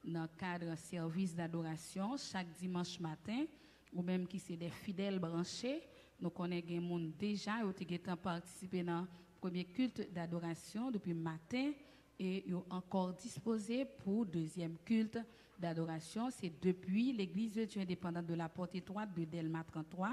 dans le cadre d'un service d'adoration chaque dimanche matin, ou même qui sont des fidèles branchés. Nous connaissons des gens déjà qui ont participé dans le premier culte d'adoration depuis le matin et ils ont encore disposé pour le deuxième culte d'adoration. C'est depuis l'église de Dieu indépendante de la Porte étroite de Delma 33,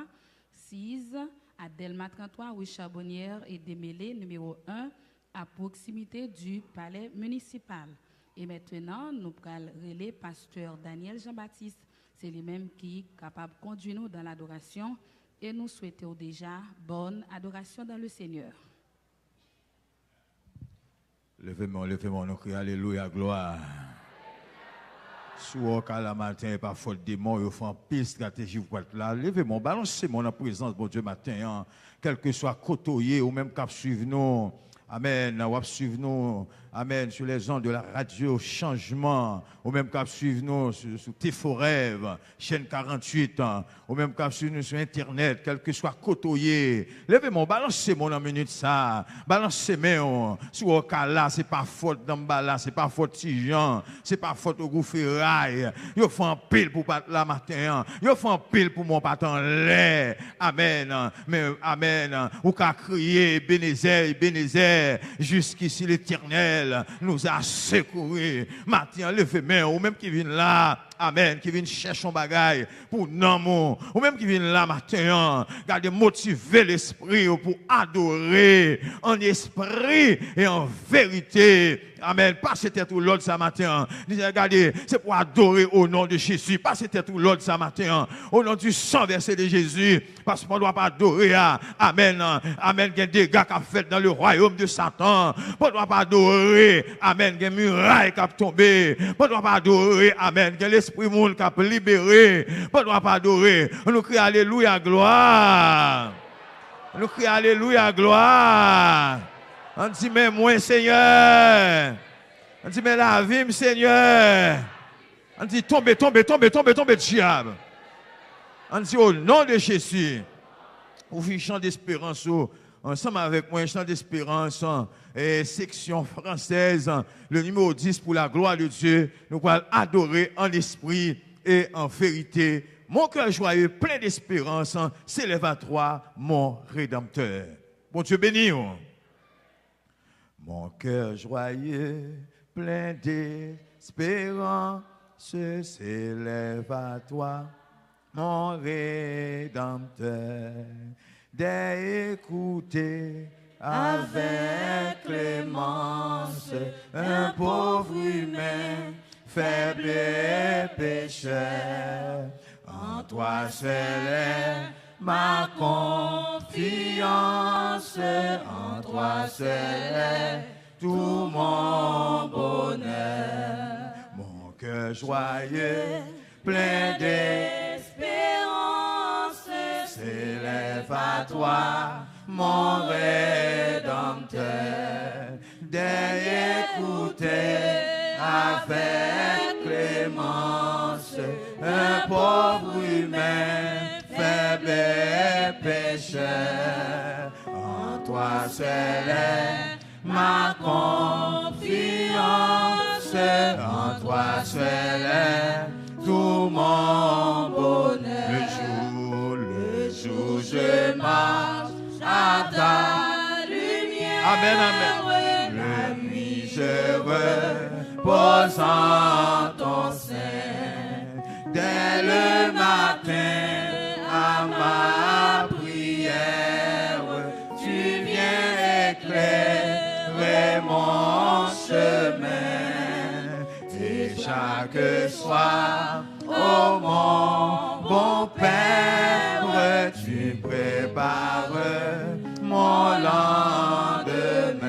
6 à Delma 33, rue Charbonnière et Démêlé, numéro 1, à proximité du palais municipal. Et maintenant, nous allons relayer pasteur Daniel Jean-Baptiste. C'est lui-même qui est capable de conduire nous dans l'adoration. Et nous souhaitons déjà bonne adoration dans le Seigneur. Levez-moi, nous crions Alléluia, gloire. Sous la matin, par faute des mots, ils font pire stratégie pour être là. Levez-moi, balancez-moi en présence, bon Dieu, matin, quel que soit côtoyé ou même cap suivre nous. Amen. Ou suivre nous. Amen. Sur les ondes de la radio, changement. Ou même cap suivre nous sur Tifo Rêve, chaîne 48. Ou même cap suivre nous sur Internet, quel que soit côtoyé. Levez-moi, balancez-moi en minute ça. Balancez-moi. Sur au cas là, c'est pas faute d'Ambala, c'est pas faute Tijan, c'est pas faute au groupe Ferraille. Ils font un pile pour pas la matin. Ils font un pile pour mon patin lait. Amen. Mais amen. Ou qu'à crier, Bénézère. Jusqu'ici l'Éternel nous a secourus. Matin, levez-moi, ou même qui vient là, amen, qui vient chercher un bagaille pour non, ou même qui vient là matin, gardez motiver l'esprit pour adorer en esprit et en vérité. Amen. Passez tête ou l'autre ce matin. Regardez, c'est pour adorer au nom de Jésus. Passez tête ou l'autre ce matin. Au nom du sang versé de Jésus. Parce qu'on ne doit pas adorer. Amen. Amen. Il y a des dégâts qui ont fait dans le royaume de Satan. On ne doit pas adorer. Amen. Il y a des murailles qui ont tombé. On ne doit pas adorer. Amen. Il y a l'esprit monde qui a libéré. On ne doit pas adorer. On nous crie Alléluia, gloire. On nous crie Alléluia, gloire. On dit, mais moi, Seigneur. On dit, mais la vie, Seigneur. On dit, tombe, diable. On dit, au nom de Jésus. Vous faites un chant d'espérance, ensemble avec moi, un chant d'espérance, section française, le numéro 10 pour la gloire de Dieu. Nous allons adorer en esprit et en vérité. Mon cœur joyeux, plein d'espérance, s'élève à toi, mon Rédempteur. Bon Dieu béni. Mon cœur joyeux, plein d'espérance, s'élève à toi, mon Rédempteur. D'écouter avec clémence un pauvre humain, faible et pécheur. En toi seul est ma confiance, en toi seul est tout mon bonheur. Mon cœur joyeux, plein d'espérance, s'élève à toi, mon Rédempteur. D'écouter avec clémence un pauvre humain, faible et pécheur. En toi seul est ma confiance, en toi seul est tout mon bonheur. Le jour je marche à ta lumière. Amen, amen. La nuit je repose en ton sein. Dès le matin à ma prière, tu viens éclairer mon chemin. Et chaque soir, oh mon bon Père, tu prépares mon lendemain.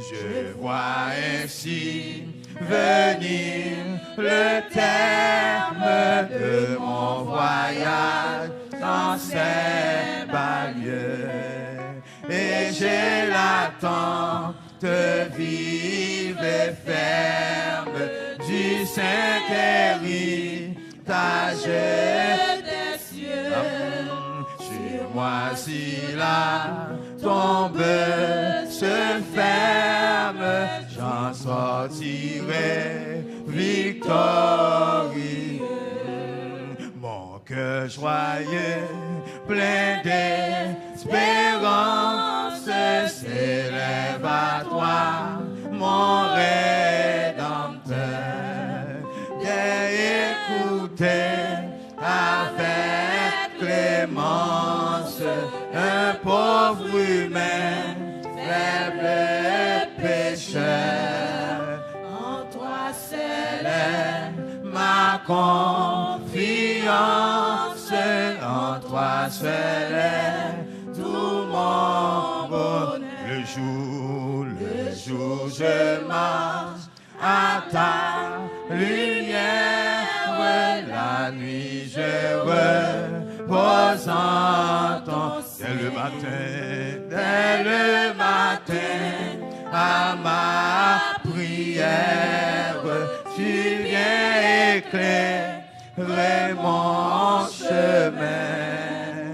Je vois ainsi venir le terme de mon voyage dans ces bas lieux. Et j'ai l'attente vive et ferme du saint héritage des cieux. Sur moi si la tombe se ferme, j'en sortirai victorieux. Mon cœur joyeux, plein d'espérance, s'élève à toi, mon Rédempteur. D'écouter avec clémence un pauvre humain, faible pécheur. En toi seul est ma confiance, en toi seul est tout mon bonheur. Le jour je marche à ta lumière, la nuit je repose en ton. Dès le matin, à ma prière, tu viens éclairer mon chemin.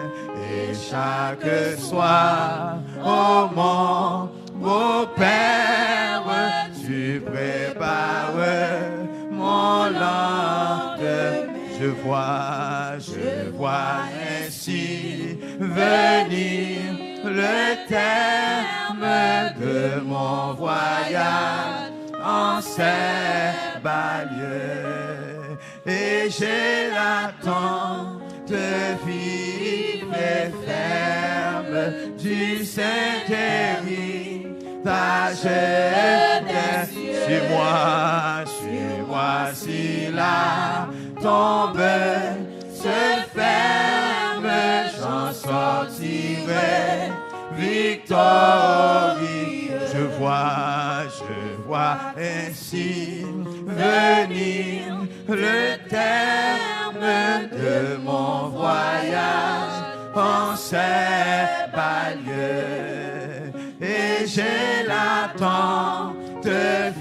Et chaque soir, oh mon beau-père, tu prépares mon lendemain. Je vois ainsi venir le terme de mon voyage en ces bas lieux. Et j'ai l'attente vive et ferme du Saint-Héritage des cieux. Suis-moi si la tombe se ferme, j'en sortirai victorieux. Je vois ainsi venir le terme de mon voyage en ces bas lieux. Et j'ai l'attente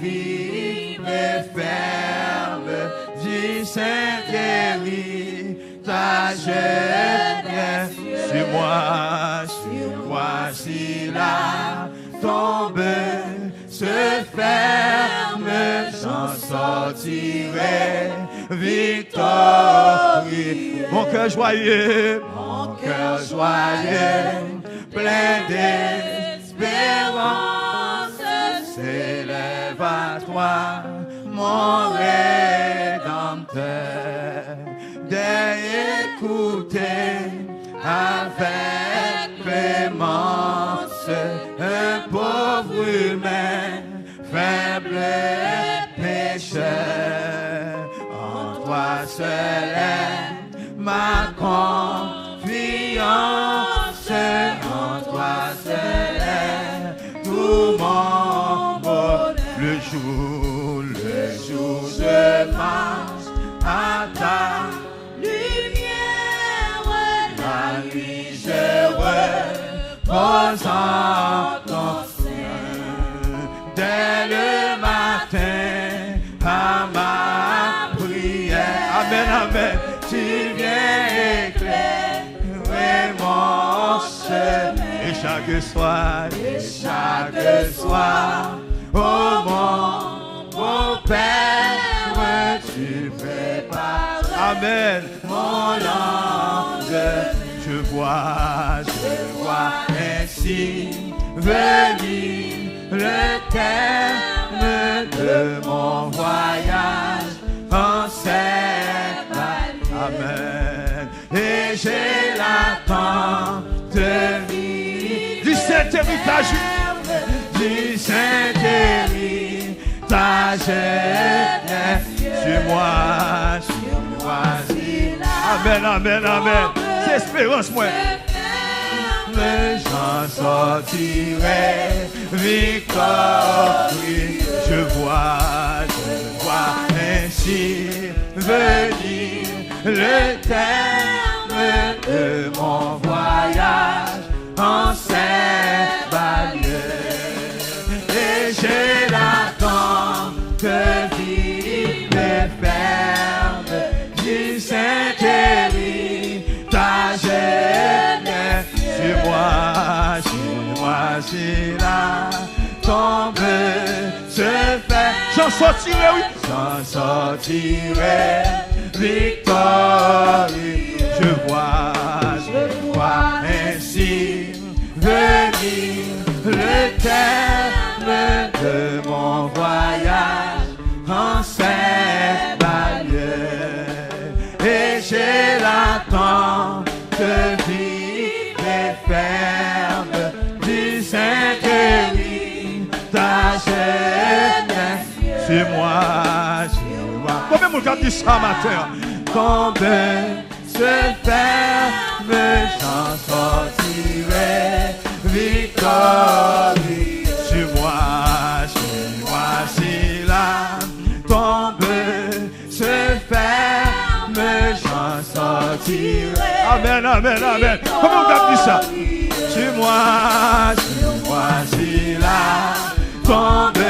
vive et ferme du Saint-Héritage des cieux. Suis-moi si la tombe se ferme, j'en sortirai victorieux. Mon cœur joyeux, plein d'espérance, s'élève à toi, mon Rédempteur. D'écouter avec clémence un pauvre humain, faible pécheur. En toi seul est ma confiance, en toi seul est tout mon bonheur. Le jour je marche à ta lumière, la nuit je repose en ton sein. Dès le matin, à ma prière, amen, amen, tu viens éclairer mon chemin. Et chaque soir, oh mon beau-père, tu prépares, amen, mon lendemain. Je vois ainsi venir le terme de mon voyage en ces bas lieux. Amen. Et j'ai l'attente vive du Saint-Héritage, du Saint-Héritage. Suis-moi. Amen, amen, amen. C'est espérance, moi. J'en sortirai victorieux. Je vois ainsi venir le terme de mon voyage en ces bas lieux. Et j'ai l'attente vive et ferme du Saint-Héritage. Suis-moi si la tombe se fait. J'en sortirai, oui. J'en sortirai victorieux. Je vois ainsi venir le terme de mon voyage en Saint-Vallieu. Et j'ai l'attente vive et ferme du Saint-Denis, ta jeunesse. c'est moi. Combien de gens disent ça matin? Combien se ferme, j'en sortirai victorieux. Sur moi, Si la tombe se ferme, j'en sortirai. amen, amen, amen. Combien de gens disent ça? Sur moi, si la tombe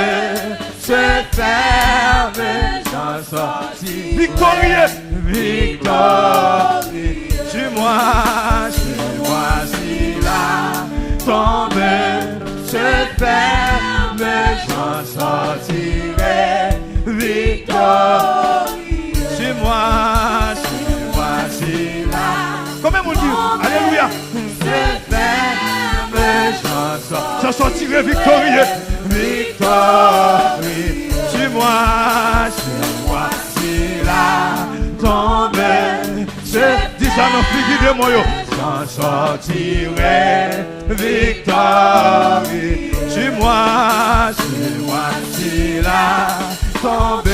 se ferme, j'en sortirai. Victorieux. Victorieux. Sur moi, si la tombe se ferme, j'en sortirai victorieux. Sur moi, Si la combien de gens disent alléluia? se ferme, j'en sortirai J'en sortirai victorieux. victorieux. Sur moi, si la tombe se Dis ça non figure de moi. j'en sortirai victorieux. Sur moi, si la tombe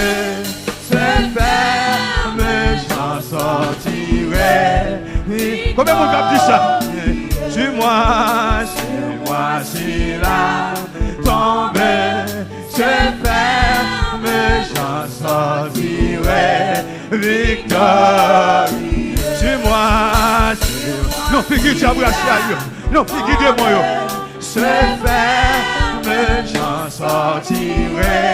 se ferme, j'en sortirai victorieux. Combien de gens disent ça? Sur moi, si la tombe se ferme, j'en sortirai victorieux. Sur moi, Non figure de abraché à eux. Non figure de moi. se ferme, j'en sortirai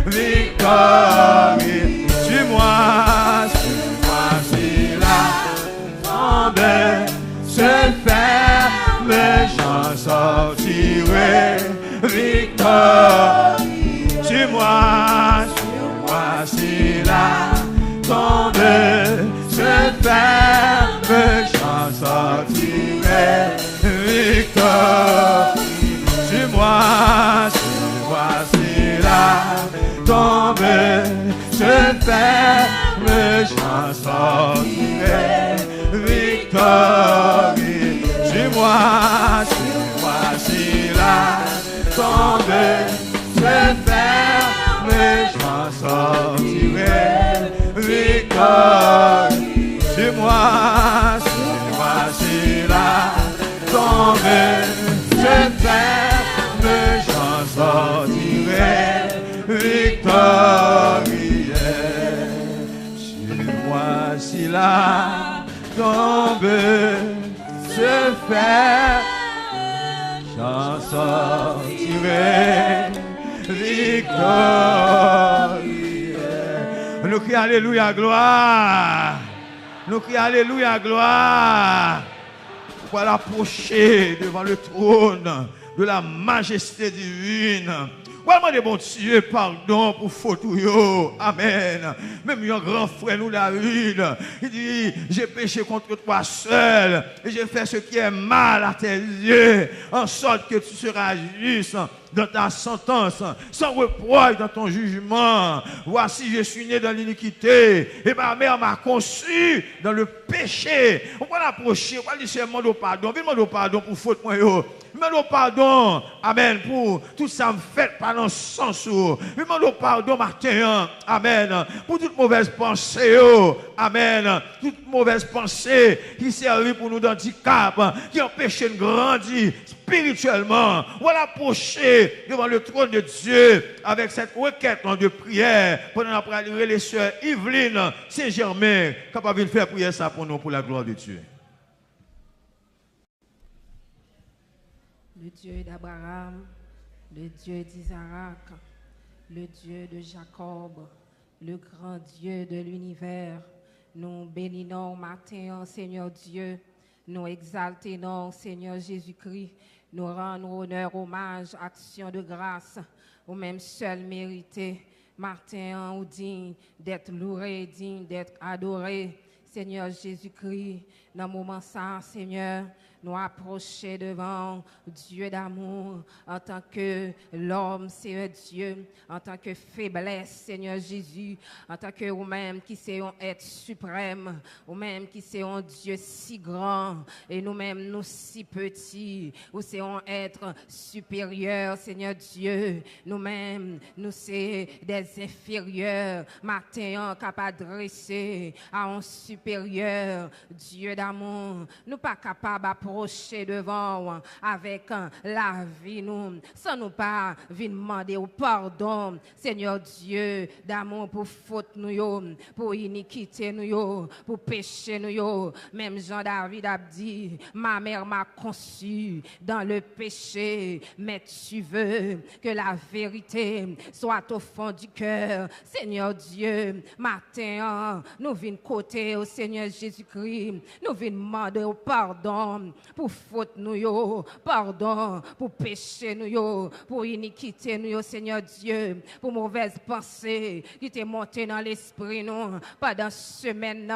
victorieux. Sur moi, si la tombe se ferme, j'en sortirai victorieux. Sur moi, si la tombe se ferme, j'en sortirai victorieux. Sur moi, si la tombe se ferme, j'en sortirai victorieux. Sur moi, si la tombe se ferme, j'en sortirai victorieux. Sur moi, si la tombe se ferme, j'en sortirai victorieux. Sur moi, si la tombe se ferme, j'en sortirai victorieux. Nous crions alléluia, gloire. Nous crions alléluia, gloire. Pour approcher devant le trône de la majesté divine. Pour demander bon Dieu pardon pour faute. Amen. Même un grand frère nous David, il dit, j'ai péché contre toi seul et j'ai fait ce qui est mal à tes yeux, en sorte que tu seras juste dans ta sentence, sans reproche dans ton jugement. Voici, je suis né dans l'iniquité et ma mère m'a conçu dans le péché. On va l'approcher, on va lui dire, demande pardon, demande pardon pour faute moi yo. Demande pardon, amen, pour tout ça me fait pas dans le sens où. Demande pardon matin, amen, pour toute mauvaise pensée, amen, toute mauvaise pensée qui servit pour nous d'handicap, qui empêche de grandir spirituellement. On va l'approcher devant le trône de Dieu avec cette requête de prière pendant après les sœurs Yveline Saint-Germain, capable de faire prière ça pour nous, pour la gloire de Dieu. Le Dieu d'Abraham, le Dieu d'Isaac, le Dieu de Jacob, le grand Dieu de l'univers, nous bénissons matin, Seigneur Dieu, nous exaltons, Seigneur Jésus-Christ, nous rendons honneur, hommage, action de grâce, au même seul mérité. Matin, ou digne d'être loué, digne d'être adoré. Seigneur Jésus-Christ, dans le moment ça, Seigneur, nous approcher devant Dieu d'amour en tant que l'homme, c'est un Dieu, en tant que faiblesse, Seigneur Jésus, en tant que vous-même qui c'est un être suprême, vous-même qui c'est un Dieu si grand et nous-mêmes nous si petits, ou c'est un être supérieur, Seigneur Dieu, nous-mêmes nous c'est des inférieurs, matin capable d'adresser à un supérieur, Dieu d'amour, nous pas capables d'approcher devant avec la vie nous, sans nous pas venir demander au pardon, Seigneur Dieu d'amour pour faute nous, pour iniquité nous, pour péché nous, même Jean-David a dit, ma mère m'a conçu dans le péché, mais tu veux que la vérité soit au fond du cœur, Seigneur Dieu, matin, nous venons côté au Seigneur Jésus-Christ, nous venons demander au pardon pour faute nous, pardon pour péché nous, pour iniquité nous, Seigneur Dieu, pour mauvaise pensée qui t'est montée dans l'esprit nous, pendant semaine,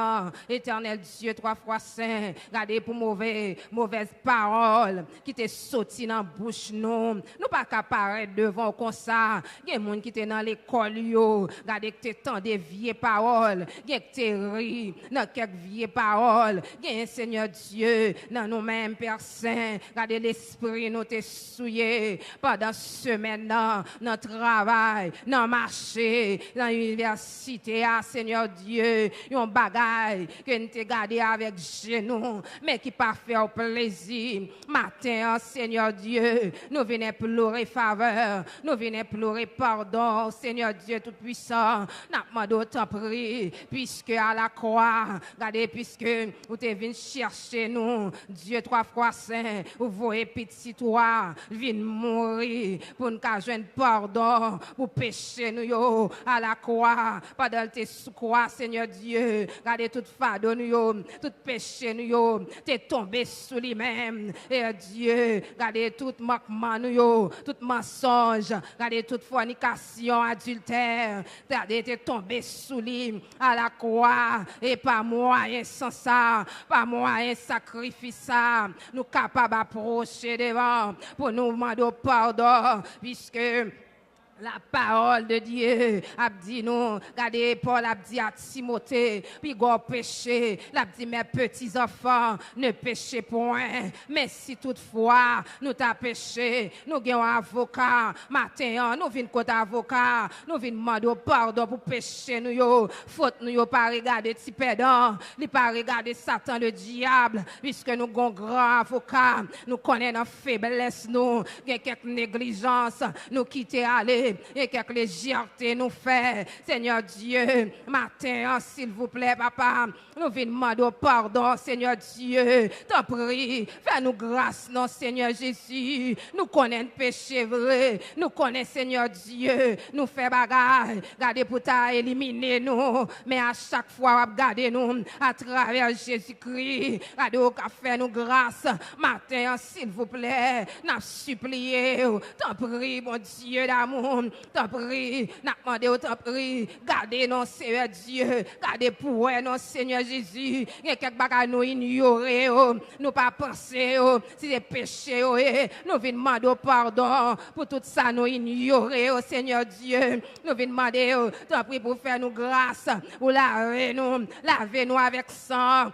éternel Dieu, 3 fois saint, regardez pour mauvaise parole qui t'est sorti dans la bouche nous, nous pas qu'apparaître devant comme ça, il y a des gens qui t'est dans l'école, regardez que t'es tant de vieilles paroles, il y a que t'es ri dans quelques vieilles paroles, il y a Seigneur Dieu, dans nous-mêmes, Père Saint, regardez l'esprit nous t'es souillé pendant semaine, dans notre travail, dans le marché, dans l'université, Seigneur Dieu, un bagaille que nous t'es gardé avec genoux, mais qui pas fait au plaisir. Matin, Seigneur Dieu, nous venons pleurer faveur, nous venons pleurer pardon, Seigneur Dieu Tout-Puissant, nous demandons autant prier, puisque à la croix, regardez, puisque vous êtes venu chercher nous, Dieu 3 fois saint, vous voyez petit toi, vient mourir pour nous joindre pardon, pour pécher nous à la croix, pendant tes sous croix, Seigneur Dieu, regardez tout fardeau nous, tout péché nous, t'es tombé sous lui-même, et Dieu, regardez tout manquement nous, tout mensonge, regardez toute fornication, adultère, regardez t'es tombé sous lui à la croix, et pas moyen sans ça, pas moyen sacrifice ça, nous capables d'approcher devant pour nous demander pardon, puisque la parole de Dieu a dit nous, regardez, Paul a dit à Timothée, puis go péché, l'a dit mes petits enfants, ne péchez point, mais si toutefois nous t'a péché, nous avons un avocat, matin, nous venons côté avocat, nous venons demander pardon pour pécher nous, faute nous pas regarder petit pédant, ni pas regarder Satan le diable, puisque nous avons un grand avocat, nous connaissons nos faiblesses, nous, quelques négligences, nous quitter aller, et quelques légèretés nous fait, Seigneur Dieu, matin, s'il vous plaît, papa, nous venons demander pardon, Seigneur Dieu, t'en prie, fais-nous grâce, non, Seigneur Jésus, nous connaissons le péché vrai, nous connaissons, Seigneur Dieu, nous fait bagaille, gardez pour t'éliminer nous, mais à chaque fois, regardez nous à travers Jésus-Christ, regardez au fait nous grâce, matin, s'il vous plaît, nous supplié, t'en prie, mon Dieu d'amour, t'en prie, n'a demandé, t'en prie, gardez non, Seigneur Dieu, gardez pour non, Seigneur Jésus, il y a quelques bagages nous ignorer, nous pas penser, si c'est péché, nous venons demander pardon pour tout ça nous ignorer, Seigneur Dieu, nous venons demander, t'en prie pour faire nous grâce, pour laver nous avec sang.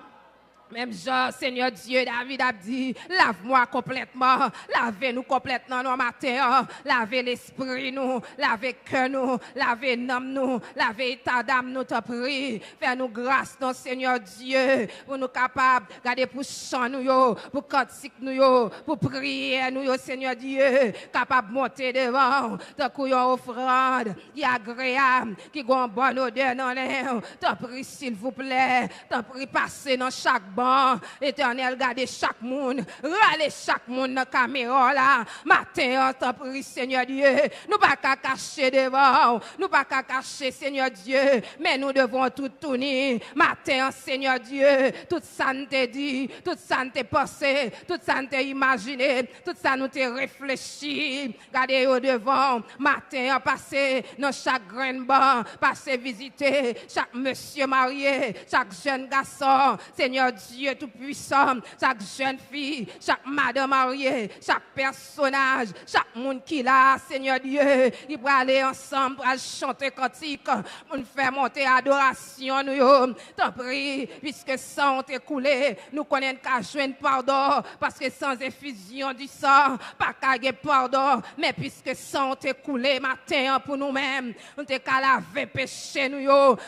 Même genre, Seigneur Dieu, David a dit, lave-moi complètement, lavez-nous complètement nos matins, lavez l'esprit nous, lavez cœur nous, lavez l'âme nous, lavez état d'âme nous, te prie, fais-nous grâce, non, Seigneur Dieu, pour nous capables, garder pour chant nous, pour cantique nous, pour prier nous, Seigneur Dieu, capable de monter devant, te couille offrande, qui est agréable, qui a une bonne odeur dans l'air, te prie, s'il vous plaît, te prie, passer dans chaque bon. Éternel, gardez chaque monde. Râlez chaque monde dans la caméra là. Matin, on t'en prie, Seigneur Dieu. Nous pas qu'à cacher devant. Nous pas qu'à cacher, Seigneur Dieu. Mais nous devons tout tourner. Matin, Seigneur Dieu. Tout ça nous t'a dit. Tout ça nous t'a pensé. Tout ça nous t'a imaginé. Tout ça nous t'a réfléchi. Gardez au devant. Matin, passez dans chaque grain banc. Passez visiter chaque monsieur marié. Chaque jeune garçon. Seigneur Dieu tout-puissant. Chaque jeune fille. Chaque madame mariée. Chaque personnage. Chaque monde qui l'a, Seigneur Dieu. Il va aller ensemble pour chanter cantique. Pour nous faire monter adoration. Nous, t'en prie, puisque sang est coulé. Nous connaissons qu'à joindre pardon. Parce que sans effusion du sang, pas qu'à gagner pardon. Mais puisque sang est coulé matin pour nous-mêmes, nous t'es qu'à laver péché nous.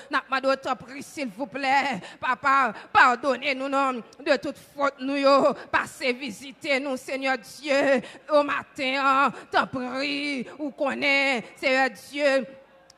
N'a pas t'en prie, s'il vous plaît. Papa, pardonnez-nous de toute faute nous. Passez visiter nous, Seigneur Dieu, au matin. T'en prie, ou connaît, Seigneur Dieu.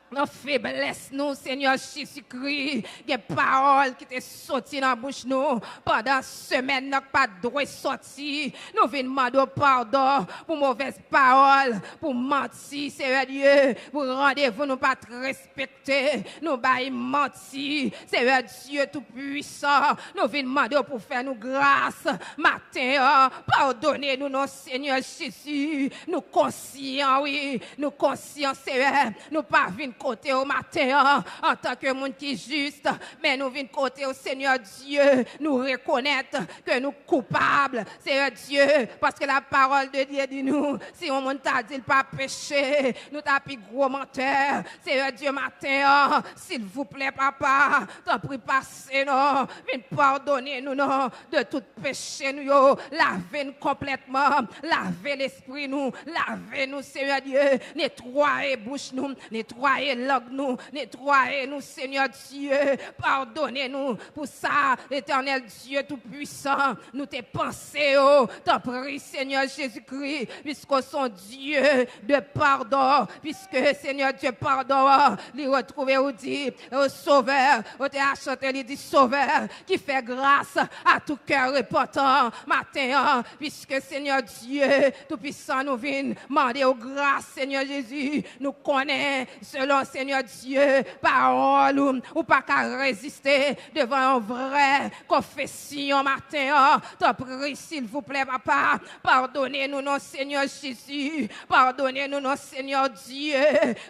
Nos faiblesses, nous, Seigneur Jésus-Christ, des paroles qui te sorties dans la bouche, nous, pendant semaine, nous pas droit sorti. Nous venons demander pardon pour mauvaises paroles, pour mentir, Seigneur Dieu, pour rendez-vous, nous pas te respecter, nous pas mentir, Seigneur Dieu tout-puissant. Nous venons demander pour faire nous grâce. Matin, pardonnez-nous, non, Seigneur Jésus. Nous conscients, oui, nous conscients, Seigneur, nous pas venir côté au matin en tant que monde qui est juste, mais nous venons côté au Seigneur Dieu, nous reconnaître que nous coupables, Seigneur Dieu, parce que la parole de Dieu dit nous, si on monde t'a dit pas péché, nous t'a plus gros menteur, Seigneur Dieu matin, s'il vous plaît papa, t'en prie passez non, viens pardonner nous non, de tout péché nous yo, lavez nous complètement, lavez l'esprit nous, lavez nous Seigneur Dieu, nettoyez bouche nous, nettoyez langue nous, nettoyez nous Seigneur Dieu, pardonnez-nous pour ça, éternel Dieu tout-puissant, nous te pensons, t'en prie Seigneur Jésus-Christ, puisqu'on sont Dieu de pardon, puisque Seigneur Dieu pardon, lui retrouver ou dit, au sauveur, au te acheté, lui dit sauveur, qui fait grâce à tout cœur repentant, matin, puisque Seigneur Dieu tout-puissant nous vient, demander aux grâces Seigneur Jésus, nous connaît, selon Seigneur Dieu, parole ou pas qu'à résister devant une vraie confession matin. T'en prie, s'il vous plaît, papa. Pardonnez-nous, non, Seigneur Jésus. Pardonnez-nous, non, Seigneur Dieu.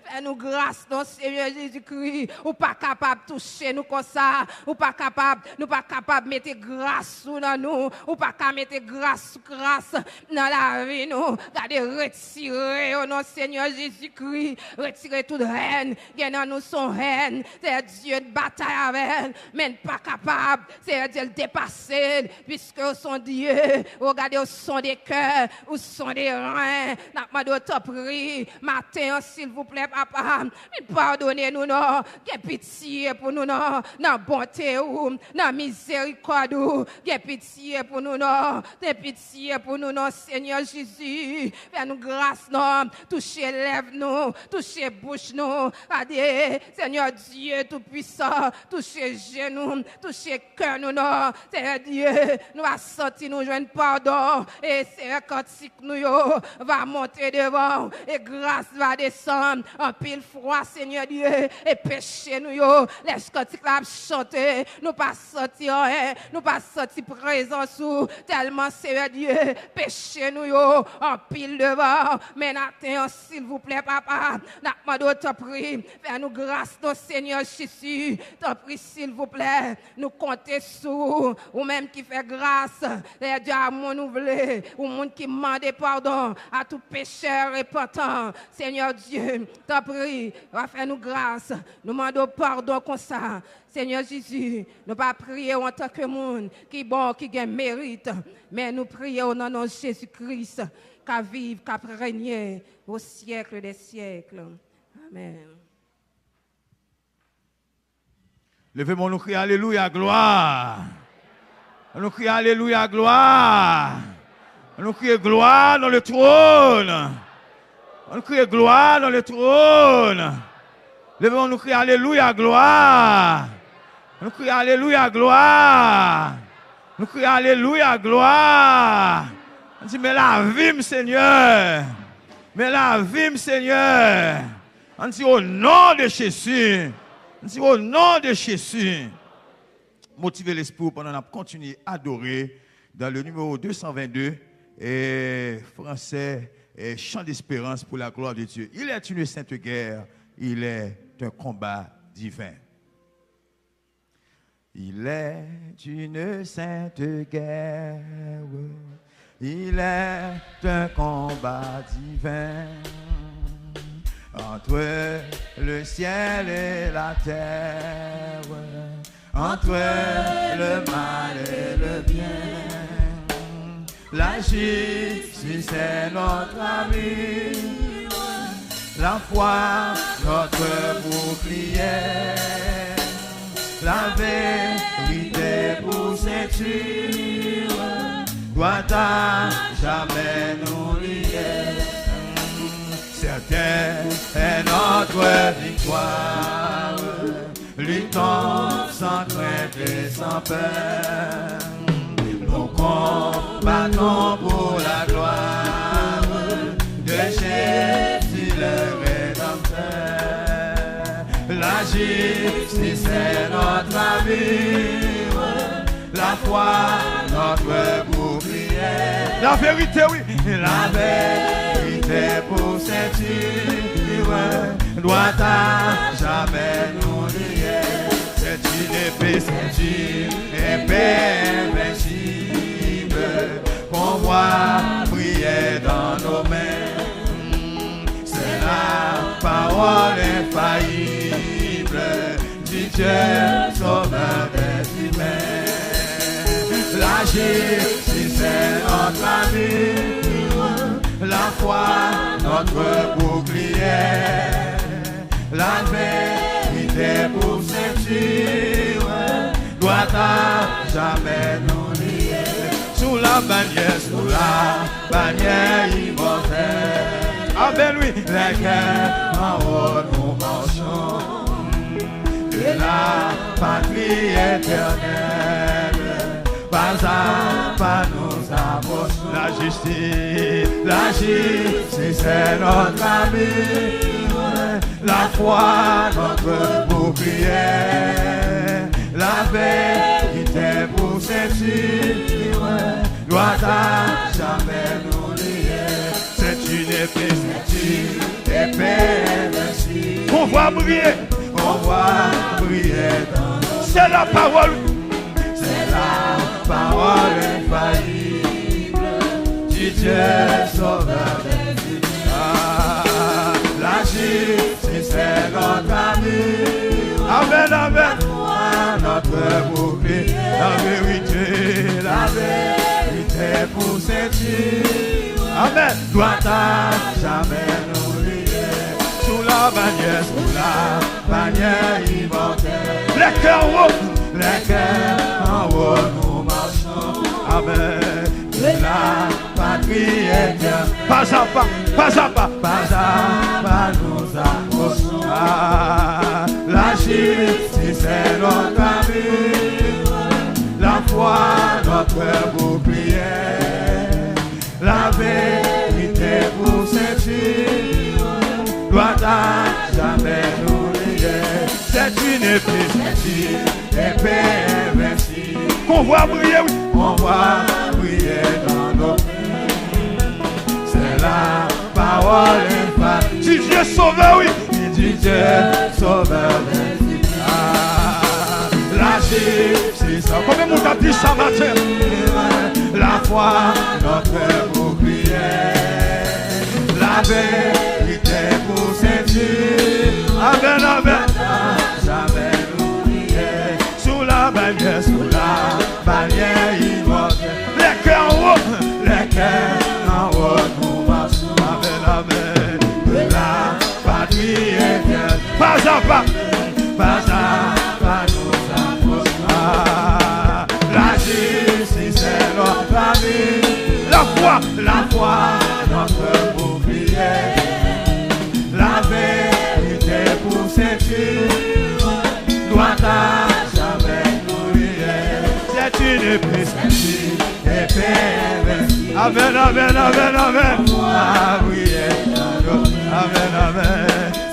Fais-nous grâce, non, Seigneur Jésus-Christ. Ou pas capable de toucher nous comme ça. Ou pas capable, nous pas capable de mettre grâce sous nous. Ou pas capable de mettre grâce dans la vie, nous. Gardez, retirer, oh non, Seigneur Jésus-Christ. Retirer toute haine. Gagnant nous son haine. C'est Dieu de bataille avec elle. Mais pas capable. C'est Dieu de dépasser. Puisque son Dieu. Regardez, au son des cœurs. Au son des reins. N'a pas d'autre prix. Matin, s'il vous plaît, papa. Pardonnez-nous, non. Qu'il pitié pour nous, non. Dans bonté ou. Dans miséricorde ou. Qu'il pitié pour nous, non. Qu'il pitié pour nous, non, Seigneur Jésus. Fais-nous grâce, non. Touchez lèvres, nous. Touchez bouche, nous. Regardez, Seigneur Dieu tout-puissant. Touchez genoux. Touchez cœur, nous, non. Seigneur Dieu, nous va sortir, nous joindre pardon. Et Seigneur, cantique, nous, va monter devant. Et grâce va descendre. En pile froid, Seigneur Dieu. Et péché, nous, laisse cantique la chanter. Nous pas sortir, nous pas sortir présence ou tellement, Seigneur Dieu, péché, nous, en pile devant. Mais attends, s'il vous plaît, papa, n'a pas d'autre prix. Fais-nous grâce, notre Seigneur Jésus. T'en prie, s'il vous plaît, nous compter sur, ou même qui fait grâce, les Dieu à mon ouvré, ou monde qui demande pardon à tout pécheur repentant. Seigneur Dieu, t'en prie, va faire nous grâce. Nous demandons pardon comme ça. Seigneur Jésus, nous pas prier en tant que monde qui bon, qui gagne mérite, mais nous prions au nom de Jésus-Christ, qu'à vivre, qu'à régner au siècle des siècles. Amen. Levez-moi, nous crions Alléluia, gloire. Nous crions Alléluia, gloire. Nous crions gloire dans le trône. Nous crions gloire dans le trône. Levez-moi, nous crions Alléluia, gloire. Nous crions Alléluia, gloire. Nous crions Alléluia, gloire. On dit, mais la vie, Seigneur. Mais la vie, Seigneur. On dit, au nom de Jésus. On dit, au nom de Jésus. Motiver l'esprit pendant qu'on continue à adorer dans le numéro 222 et français et chant d'espérance pour la gloire de Dieu. Il est une sainte guerre, il est un combat divin. Il est une sainte guerre, il est un combat divin entre le ciel et la terre, entre le mal et le bien. La justice est notre ami, la foi notre bouclier, la vérité pour ceinture doit à jamais nous lier. Certaine est notre victoire, luttons sans crainte et sans peur. Nous combattons pour la gloire de Jésus le Rédempteur. La justice est notre avenir, la foi notre bouclier. La vérité, oui. La vérité pour ceinture doit à jamais nous lier. C'est une épée, c'est une épée invincible qu'on voit briller dans nos mains. C'est la parole infaillible du Dieu sauveur des humains. La justice est notre avenir, la foi notre bouclier, la vérité pour ceinture doit à jamais nous lier. Sous la bannière immortelle, avec lui les cœurs en haut nous marchons, de la patrie éternelle, pas à pas nous approchons. La justice est notre ami, la foi notre bouclier, la vérité pour ceinture doit à jamais nous lier. C'est une épée invincible qu'on voit briller dans nos... C'est la parole, c'est la parole infaillible du Dieu sauveur des humains. La justice est notre ami, amen, amen. Notre bouclier, la vérité pour ceinture, amen, doit à jamais nous lier. Sous la bannière immortelle, les cœurs en haut nous marchons, amen. De la patrie éternelle, pas à pas nous approchons. La justice est notre avenir, la foi notre bouclier, la vérité pour ceinture doit à jamais nous lier. C'est une épée invincible qu'on voit briller, oui, on voit briller dans nos vies. C'est la parole infaillible du Dieu sauveur, oui, du Dieu sauveur des humains. La justice, combien nous avons dit ça matin? La foi notre bouclier, la vérité pour ceinture, amen, amen. Jamais nous lier. Sous la bannière immortelle, les cœurs en haut nous marchons, amen, amen. De la patrie éternelle, pas à pas nous approchons. La justice est notre ami, la foi notre bouclier, la vérité pour ceinture doit à jamais nous lier. C'est une épée Amen, amen, amen, amen. Ah oui, amen, amen.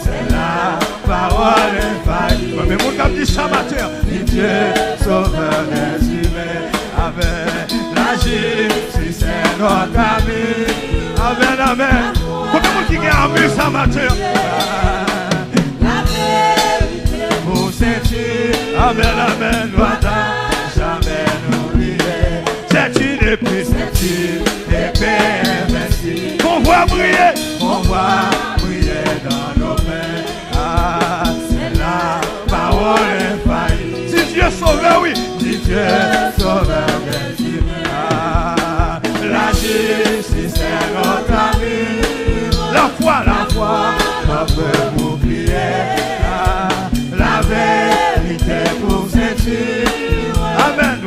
C'est la parole infaillible. Mais mon cap dit ça matin. Dieu sauveur des humains. Amen. La justice c'est notre ami. Amen, amen. Combien de monde qui a aimé ça matin? La vérité pour sentir. Amen, amen. Jamais n'oublier. C'est une épée, c'est une épée invincible. On voit briller dans nos mains. Ah, c'est la parole infaillible. Si Dieu sauve, oui, si Dieu sauve, ah, la justice est notre ami. La foi, notre bouclier. Ah, la vérité pour sentir. Amen,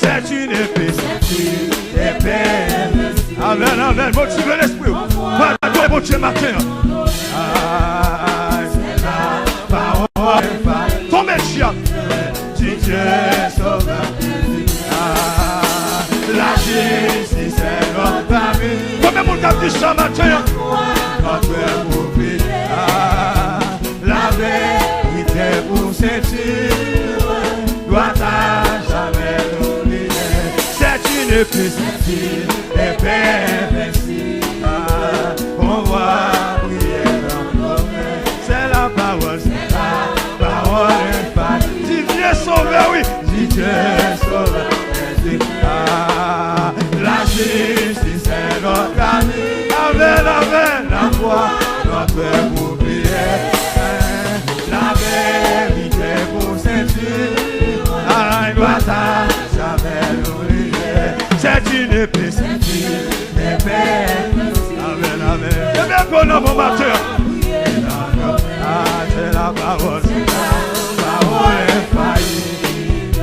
c'est une épée, amen, amen, motive l'esprit. Voilà, toi, bon Dieu, matin. Ah, c'est la parole. Tombez, chien. Si Dieu sauve. Ah, la justice est notre ami. Combien de monde a dit ça matin? Notre bouclier. Ah, la vérité pour sentir. Doit jamais l'oublier. C'est une épée invincible. On voit briller dans nos mains. C'est la parole infaillible. Si Dieu sauve, oui, si Dieu sauve. Ah, la justice est notre ami. Amen, amen. La foi, notre bouclier. La vérité pour sentir. Il doit jamais l'oublier. C'est une épée, amen, amen. Et bien qu'on a mon matin. Ah, c'est la parole infaillible.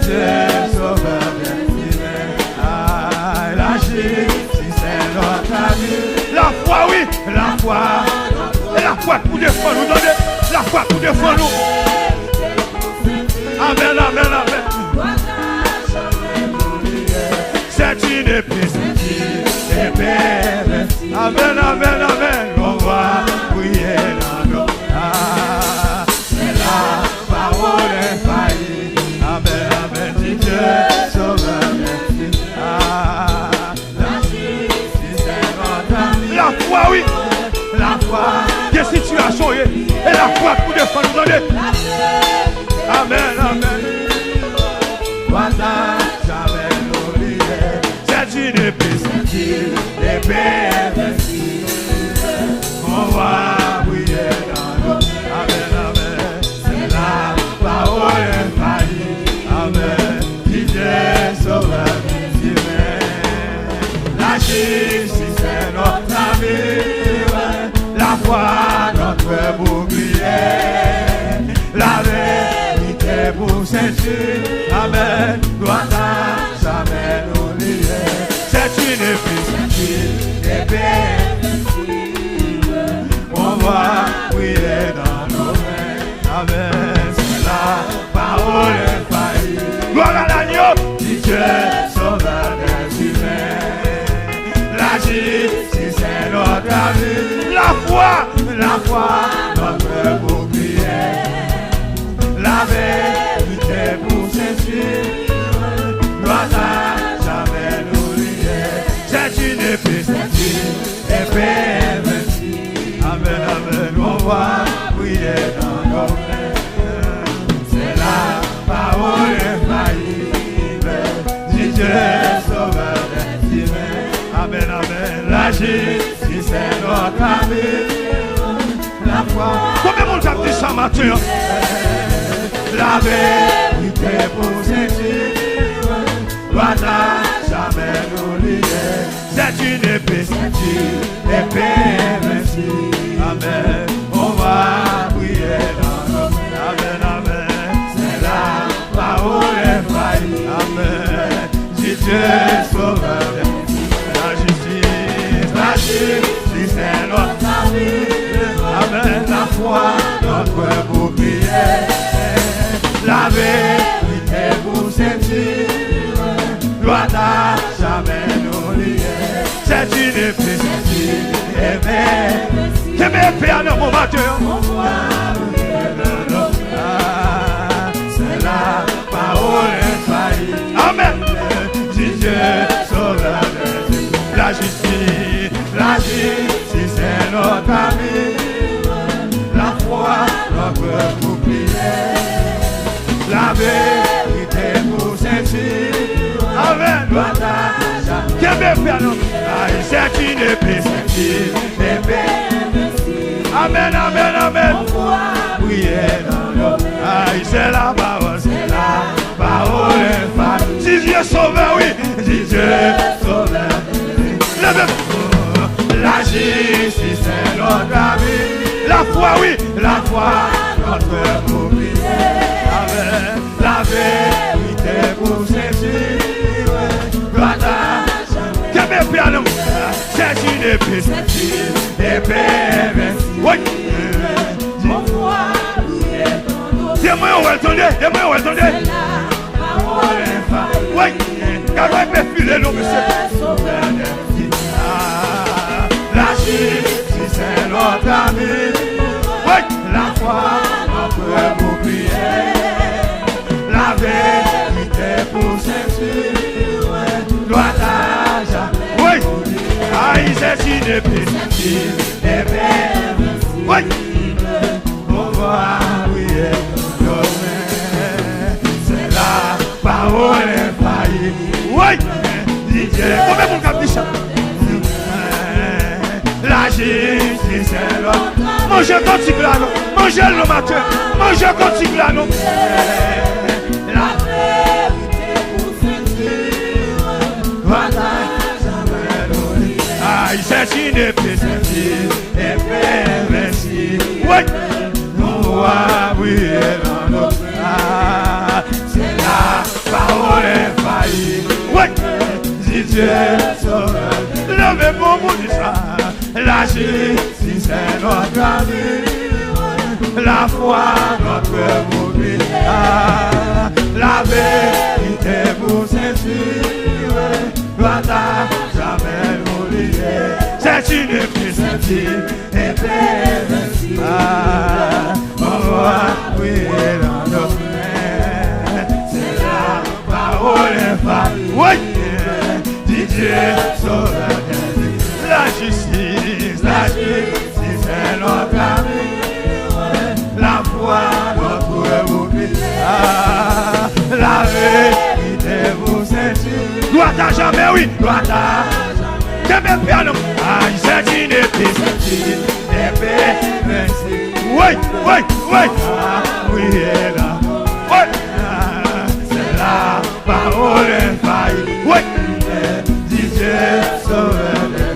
Dieu sauveur des humains. Ah, la justice c'est notre ami. La foi, oui, la foi. Et la foi pour défendre nous, donnez la foi pour défendre nous. Amen, amen, amen. C'est une épée, amen, amen, amen. On va prier dans nos. Ah, c'est la parole infaillible. Amen, amen. Dit Dieu sauveur. Ah, la justice est notre ami. La foi, oui, la foi. Des situations et la foi pour défendre nous, donnez. Amen, amen. Voilà, jamais l'oublier. C'est une épée invincible. On va briller dans nos. Amen, amen. C'est la parole infaillible. Amen. Dieu sauveur des humains. La justice est notre ami. La foi, notre bouclier. La vérité pour sentir, amen, doit jamais l'oublier. C'est une épée, on va briller dans nos mains, amen, c'est la parole infaillible. Gloire à l'agneau, dit Dieu, sauveur des humains. La justice est notre ami, la foi, notre bouclier. La vérité pour sentir, doit jamais l'oublier. C'est une épée invincible. Amen, amen. On va briller dans nos mains. C'est la parole infaillible. Dit Dieu sauveur des humains. Amen, amen. La justice est notre ami. La foi. Combien de monde a dit ça matin? La vérité pour sentir, doit jamais l'oublier. C'est une épée invincible. Amen. On va prier dans nos. Amen, amen. C'est la parole infaillible. Amen. Si Dieu sauveur, la justice est notre ami. Amen. La foi, notre bouclier. La vérité pour sentir, une épée. Que mes pères dans mon matin. C'est la parole infaillible. Amen. Si Dieu sauve la justice c'est notre ami. La foi, notre bouclier. La vérité pour ceinture. Amen. Que mes pères dans c'est une épée, c'est une épée. Amen, amen, amen. Priez dans l'eau. C'est la parole, c'est la parole. Si Dieu sauveur, oui, si Dieu sauveur. La justice, c'est notre ami. La foi, oui, la foi, notre bouclier. Amen. La vérité pour ceinture. C'est une épée, c'est une épée. Oui. Dis-moi où elle tombait, dis-moi où elle tombait. Oui. Quand on peut filer nos messieurs. La justice, c'est notre ami. Oui. La foi, notre bouclier. La vérité pour ceinture. Droite à jamais. Oui. Aïe, c'est une épée. Oui. On va prier. C'est la parole infaillible. Oui. Dieu. Combien mon cap dit ça? La justice c'est l'autre. Mangez quand tu glanes. Mangez le matin. Mangez quand tu glanes. La vérité pour ceinture. Voilà. C'est une épée, c'est une épée invincible. Oui, nous va briller dans nos bras. C'est la parole infaillible. Oui, si Dieu sauve, levez mon mot de ça. La justice c'est notre ami. La foi, notre bouclier. La vérité pour ceinture. Doit jamais oublier. C'est une épée, c'est une épée. On va prier dans nos mains. C'est la parole infaillible. Oui, dit Dieu sauveur. La justice c'est notre ami. La foi, notre bouclier. La vérité vous ceinture. Doit à jamais, oui, doit à jamais. Que mes pères, c'est une épée, c'est une